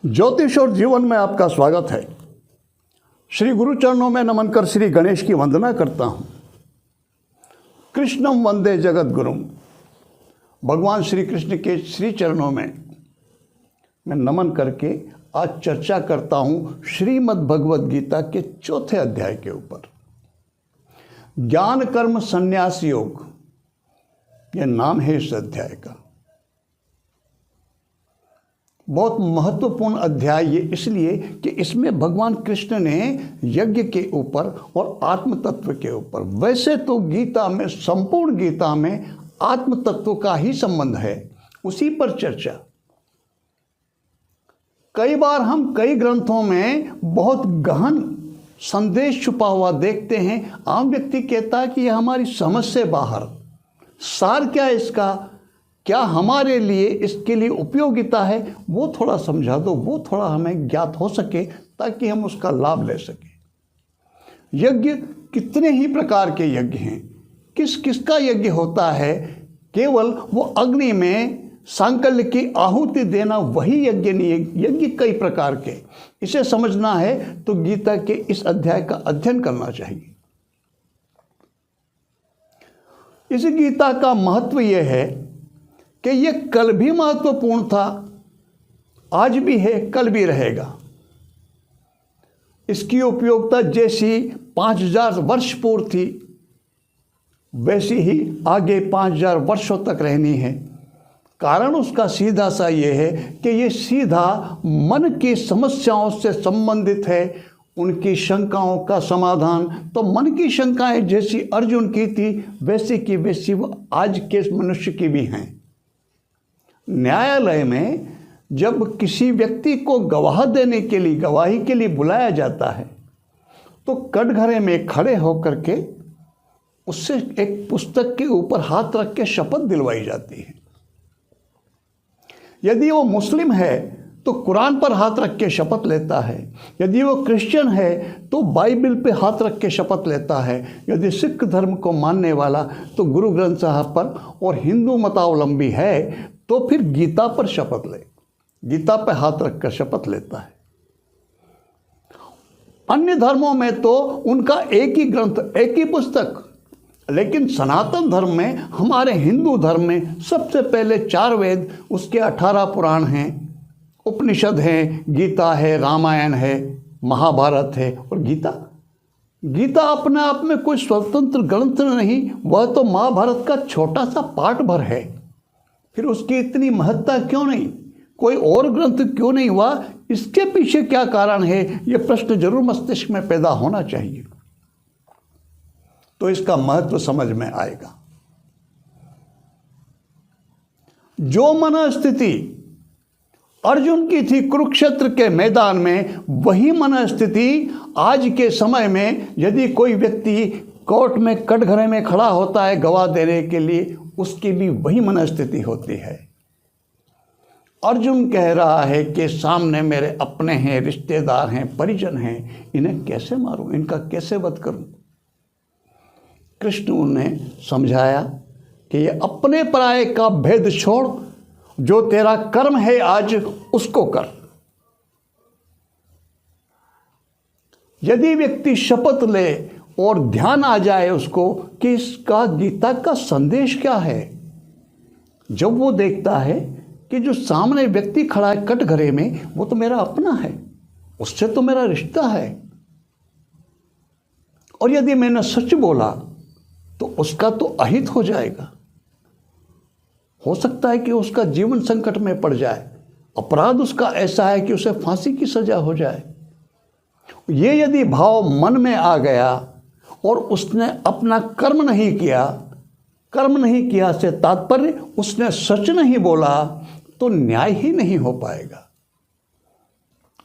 ज्योतिष और जीवन में आपका स्वागत है। श्री गुरु चरणों में नमन कर श्री गणेश की वंदना करता हूँ। कृष्णम वंदे जगत गुरुम। भगवान श्री कृष्ण के श्री चरणों में मैं नमन करके आज चर्चा करता हूँ श्रीमद् भगवद गीता के चौथे अध्याय के ऊपर। ज्ञान कर्म संन्यास योग, यह नाम है इस अध्याय का। बहुत महत्वपूर्ण अध्याय ये इसलिए कि इसमें भगवान कृष्ण ने यज्ञ के ऊपर और आत्म तत्व के ऊपर, वैसे तो गीता में, संपूर्ण गीता में आत्म तत्व का ही संबंध है, उसी पर चर्चा। कई बार हम कई ग्रंथों में बहुत गहन संदेश छुपा हुआ देखते हैं। आम व्यक्ति कहता है कि यह हमारी समझ से बाहर, सार क्या है इसका, क्या हमारे लिए इसके लिए उपयोगिता है, वो थोड़ा समझा दो, वो थोड़ा हमें ज्ञात हो सके ताकि हम उसका लाभ ले सकें। यज्ञ कितने ही प्रकार के यज्ञ हैं, किस किस का यज्ञ होता है, केवल वो अग्नि में सांकल्य की आहुति देना वही यज्ञ नहीं है। यज्ञ कई प्रकार के, इसे समझना है तो गीता के इस अध्याय का अध्ययन करना चाहिए। इस गीता का महत्व यह है कि ये कल भी महत्वपूर्ण था, आज भी है, कल भी रहेगा। इसकी उपयोगिता जैसी 5000 वर्ष पूर्व थी, वैसी ही आगे 5000 वर्षों तक रहनी है। कारण उसका सीधा सा ये है कि ये सीधा मन की समस्याओं से संबंधित है, उनकी शंकाओं का समाधान। तो मन की शंकाएं जैसी अर्जुन की थी, वैसी की वैसी वो आज के मनुष्य की भी हैं। न्यायालय में जब किसी व्यक्ति को गवाह देने के लिए, गवाही के लिए बुलाया जाता है, तो कटघरे में खड़े होकर के उससे एक पुस्तक के ऊपर हाथ रख के शपथ दिलवाई जाती है। यदि वो मुस्लिम है तो कुरान पर हाथ रख के शपथ लेता है, यदि वो क्रिश्चियन है तो बाइबल पे हाथ रख के शपथ लेता है, यदि सिख धर्म को मानने वाला तो गुरु ग्रंथ साहब पर, और हिंदू मतावलंबी है तो फिर गीता पर शपथ ले, गीता पर हाथ रखकर शपथ लेता है। अन्य धर्मों में तो उनका एक ही ग्रंथ, एक ही पुस्तक, लेकिन सनातन धर्म में, हमारे हिंदू धर्म में सबसे पहले 4 वेद, उसके 18 पुराण हैं, उपनिषद हैं, गीता है, रामायण है, महाभारत है और गीता। गीता अपने आप में कोई स्वतंत्र ग्रंथ नहीं, वह तो महाभारत का छोटा सा पार्ट भर है। फिर उसकी इतनी महत्ता क्यों नहीं, कोई और ग्रंथ क्यों नहीं हुआ, इसके पीछे क्या कारण है, यह प्रश्न जरूर मस्तिष्क में पैदा होना चाहिए, तो इसका महत्व समझ में आएगा। जो मनस्थिति अर्जुन की थी कुरुक्षेत्र के मैदान में, वही मनस्थिति आज के समय में यदि कोई व्यक्ति कोर्ट में कटघरे में खड़ा होता है गवाह देने के लिए, उसकी भी वही मनस्थिति होती है। अर्जुन कह रहा है कि सामने मेरे अपने हैं, रिश्तेदार हैं, परिजन हैं, इन्हें कैसे मारूं, इनका कैसे वध करूं। कृष्ण ने समझाया कि ये अपने पराये का भेद छोड़, जो तेरा कर्म है आज उसको कर। यदि व्यक्ति शपथ ले और ध्यान आ जाए उसको कि इसका गीता का संदेश क्या है, जब वो देखता है कि जो सामने व्यक्ति खड़ा है कटघरे में, वो तो मेरा अपना है, उससे तो मेरा रिश्ता है, और यदि मैंने सच बोला तो उसका तो अहित हो जाएगा, हो सकता है कि उसका जीवन संकट में पड़ जाए, अपराध उसका ऐसा है कि उसे फांसी की सजा हो जाए। ये यदि भाव मन में आ गया और उसने अपना कर्म नहीं किया से तात्पर्य उसने सच नहीं बोला, तो न्याय ही नहीं हो पाएगा।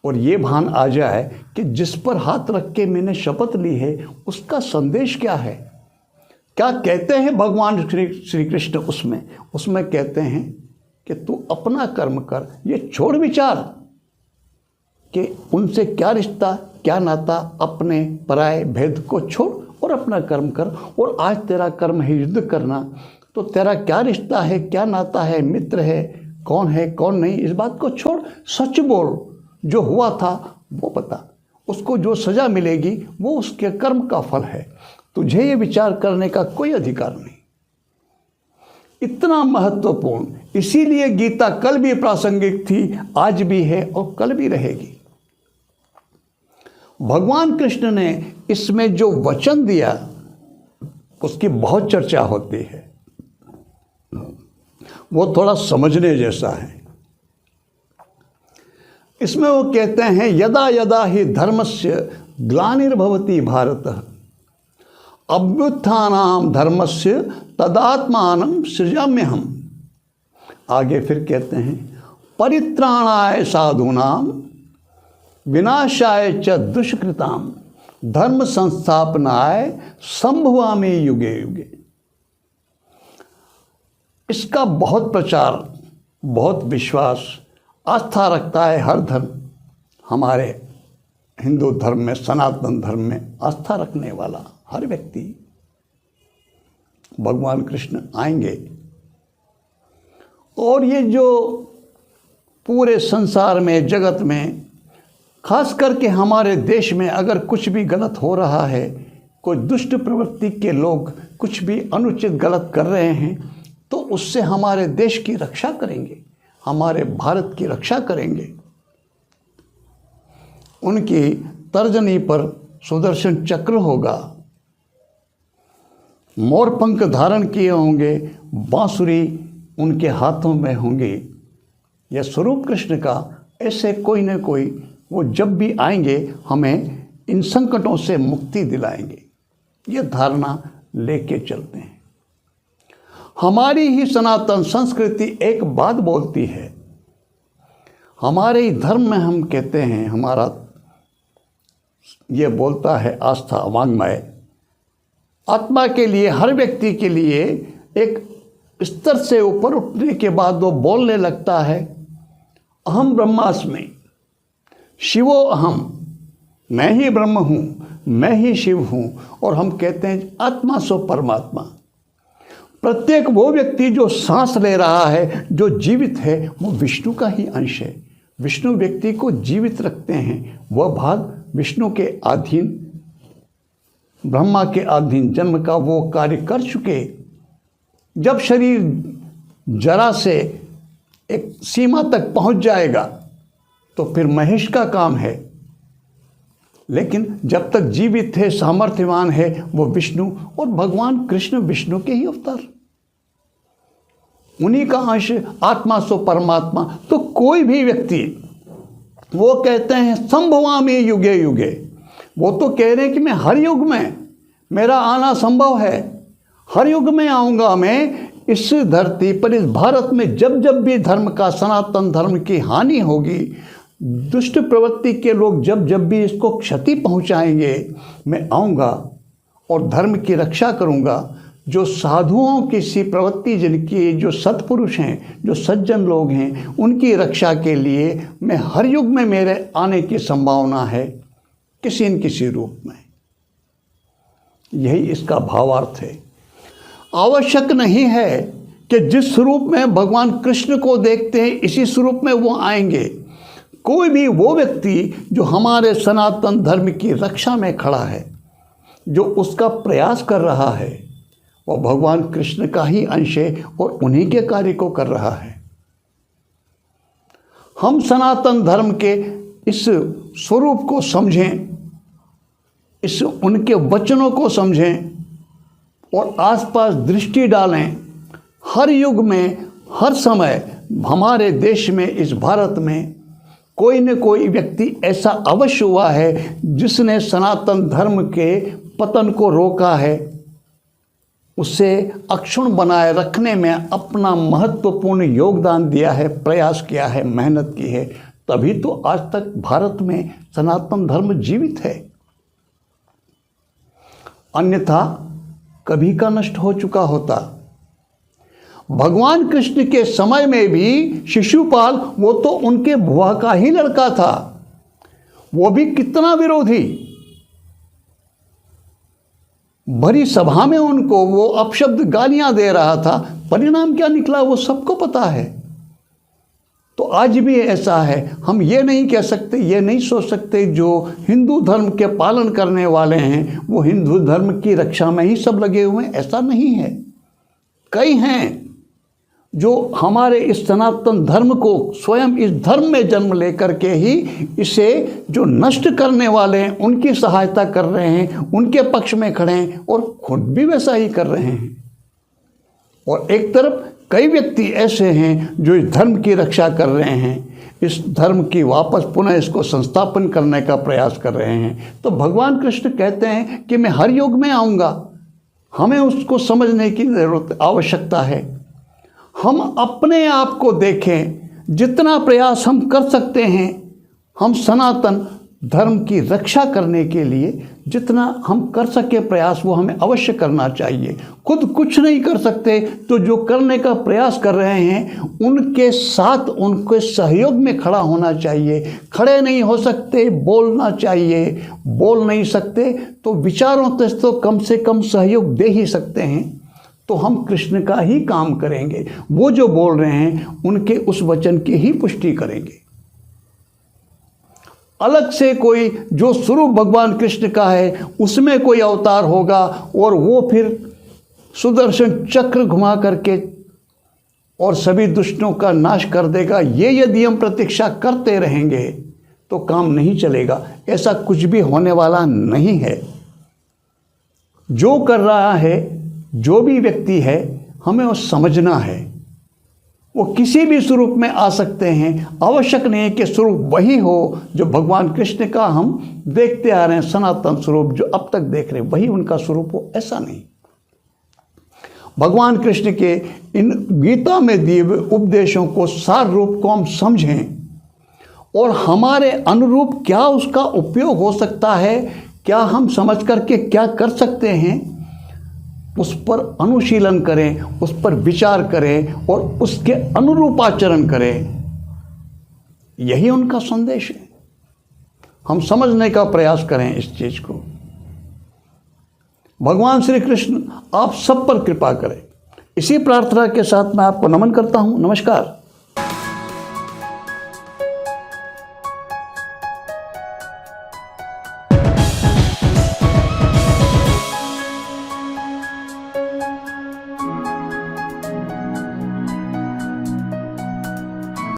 और ये भान आ जाए कि जिस पर हाथ रख के मैंने शपथ ली है, उसका संदेश क्या है, क्या कहते हैं भगवान श्री कृष्ण उसमें कहते हैं कि तू अपना कर्म कर, ये छोड़ विचार कि उनसे क्या रिश्ता, क्या नाता, अपने पराये भेद को छोड़ और अपना कर्म कर। और आज तेरा कर्म है युद्ध करना, तो तेरा क्या रिश्ता है, क्या नाता है, मित्र है, कौन है कौन नहीं, इस बात को छोड़, सच बोल। जो हुआ था वो बता, उसको जो सज़ा मिलेगी वो उसके कर्म का फल है, तुझे ये विचार करने का कोई अधिकार नहीं। इतना महत्वपूर्ण, इसीलिए गीता कल भी प्रासंगिक थी, आज भी है और कल भी रहेगी। भगवान कृष्ण ने इसमें जो वचन दिया उसकी बहुत चर्चा होती है, वो थोड़ा समझने जैसा है। इसमें वो कहते हैं यदा यदा ही धर्मस्य ग्लानिर्भवति भारत अभ्युत्थानाम धर्मस्य तदात्मानं सृजाम्यहम्। आगे फिर कहते हैं परित्राणाय साधूनाम विनाशाय च दुष्कृताम धर्म संस्थापनाय संभवामि युगे युगे। इसका बहुत प्रचार, बहुत विश्वास, आस्था रखता है हर धर्म। हमारे हिंदू धर्म में, सनातन धर्म में आस्था रखने वाला हर व्यक्ति भगवान कृष्ण आएंगे और ये जो पूरे संसार में, जगत में, खास करके हमारे देश में अगर कुछ भी गलत हो रहा है, कोई दुष्ट प्रवृत्ति के लोग कुछ भी अनुचित गलत कर रहे हैं, तो उससे हमारे देश की रक्षा करेंगे, हमारे भारत की रक्षा करेंगे। उनकी तर्जनी पर सुदर्शन चक्र होगा, मोर पंख धारण किए होंगे, बांसुरी उनके हाथों में होंगी। यह स्वरूप कृष्ण का ऐसे कोई न कोई वो जब भी आएंगे हमें इन संकटों से मुक्ति दिलाएंगे, ये धारणा लेके चलते हैं। हमारी ही सनातन संस्कृति एक बात बोलती है, हमारे ही धर्म में हम कहते हैं, हमारा ये बोलता है आस्था वाङ्मय, आत्मा के लिए, हर व्यक्ति के लिए एक स्तर से ऊपर उठने के बाद वो बोलने लगता है अहम ब्रह्मास्मि शिवो अहम, मैं ही ब्रह्म हूँ, मैं ही शिव हूँ। और हम कहते हैं आत्मा सो परमात्मा। प्रत्येक वो व्यक्ति जो सांस ले रहा है, जो जीवित है, वो विष्णु का ही अंश है। विष्णु व्यक्ति को जीवित रखते हैं, वह भाग विष्णु के अधीन, ब्रह्मा के अधीन जन्म का वो कार्य कर चुके। जब शरीर जरा से एक सीमा तक पहुंच जाएगा तो फिर महेश का काम है, लेकिन जब तक जीवित है, सामर्थ्यवान है, वो विष्णु, और भगवान कृष्ण विष्णु के ही अवतार, उन्हीं का अंश, आत्मा सो परमात्मा। तो कोई भी व्यक्ति, वो कहते हैं संभवामि युगे युगे, वो तो कह रहे हैं कि मैं हर युग में मेरा आना संभव है, हर युग में आऊँगा मैं। इस धरती पर, इस भारत में जब जब भी धर्म का, सनातन धर्म की हानि होगी, दुष्ट प्रवृत्ति के लोग जब जब भी इसको क्षति पहुंचाएंगे, मैं आऊँगा और धर्म की रक्षा करूँगा। जो साधुओं की सी प्रवृत्ति, जिनकी, जो सत्पुरुष हैं, जो सज्जन लोग हैं, उनकी रक्षा के लिए मैं हर युग में मेरे आने की संभावना है, किसी न किसी रूप में। यही इसका भावार्थ है। आवश्यक नहीं है कि जिस स्वरूप में भगवान कृष्ण को देखते हैं इसी स्वरूप में वो आएंगे। कोई भी वो व्यक्ति जो हमारे सनातन धर्म की रक्षा में खड़ा है, जो उसका प्रयास कर रहा है, वो भगवान कृष्ण का ही अंश है और उन्हीं के कार्य को कर रहा है। हम सनातन धर्म के इस स्वरूप को समझें, इस उनके वचनों को समझें और आसपास दृष्टि डालें। हर युग में, हर समय हमारे देश में, इस भारत में कोई न कोई व्यक्ति ऐसा अवश्य हुआ है जिसने सनातन धर्म के पतन को रोका है, उसे अक्षुण्ण बनाए रखने में अपना महत्वपूर्ण योगदान दिया है, प्रयास किया है, मेहनत की है। तभी तो आज तक भारत में सनातन धर्म जीवित है, अन्यथा कभी का नष्ट हो चुका होता। भगवान कृष्ण के समय में भी शिशुपाल, वो तो उनके बुआ का ही लड़का था, वो भी कितना विरोधी, भरी सभा में उनको वो अपशब्द गालियां दे रहा था। परिणाम क्या निकला वो सबको पता है। तो आज भी ऐसा है। हम ये नहीं कह सकते, ये नहीं सोच सकते जो हिंदू धर्म के पालन करने वाले हैं वो हिंदू धर्म की रक्षा में ही सब लगे हुए हैं, ऐसा नहीं है। कई हैं जो हमारे इस सनातन धर्म को स्वयं इस धर्म में जन्म लेकर के ही इसे जो नष्ट करने वाले हैं उनकी सहायता कर रहे हैं, उनके पक्ष में खड़े हैं और खुद भी वैसा ही कर रहे हैं। और एक तरफ कई व्यक्ति ऐसे हैं जो इस धर्म की रक्षा कर रहे हैं, इस धर्म की वापस पुनः इसको संस्थापन करने का प्रयास कर रहे हैं। तो भगवान कृष्ण कहते हैं कि मैं हर युग में आऊँगा। हमें उसको समझने की ज़रूरत, आवश्यकता है। हम अपने आप को देखें, जितना प्रयास हम कर सकते हैं, हम सनातन धर्म की रक्षा करने के लिए जितना हम कर सके प्रयास वो हमें अवश्य करना चाहिए। खुद कुछ नहीं कर सकते तो जो करने का प्रयास कर रहे हैं उनके साथ, उनके सहयोग में खड़ा होना चाहिए। खड़े नहीं हो सकते, बोलना चाहिए। बोल नहीं सकते तो विचारों से कम सहयोग दे ही सकते हैं। तो हम कृष्ण का ही काम करेंगे। वो जो बोल रहे हैं उनके उस वचन की ही पुष्टि करेंगे। अलग से कोई जो स्वरूप भगवान कृष्ण का है उसमें कोई अवतार होगा और वो फिर सुदर्शन चक्र घुमा करके और सभी दुष्टों का नाश कर देगा, ये यदि हम प्रतीक्षा करते रहेंगे तो काम नहीं चलेगा। ऐसा कुछ भी होने वाला नहीं है। जो कर रहा है, जो भी व्यक्ति है, हमें वो समझना है। वो किसी भी स्वरूप में आ सकते हैं। आवश्यक नहीं है कि स्वरूप वही हो जो भगवान कृष्ण का हम देखते आ रहे हैं, सनातन स्वरूप जो अब तक देख रहे हैं वही उनका स्वरूप हो, ऐसा नहीं। भगवान कृष्ण के इन गीता में दिए हुए उपदेशों को, सार रूप को हम समझें और हमारे अनुरूप क्या उसका उपयोग हो सकता है, क्या हम समझ करके क्या कर सकते हैं, उस पर अनुशीलन करें, उस पर विचार करें और उसके अनुरूप आचरण करें। यही उनका संदेश है। हम समझने का प्रयास करें इस चीज को। भगवान श्री कृष्ण आप सब पर कृपा करें। इसी प्रार्थना के साथ मैं आपको नमन करता हूं। नमस्कार।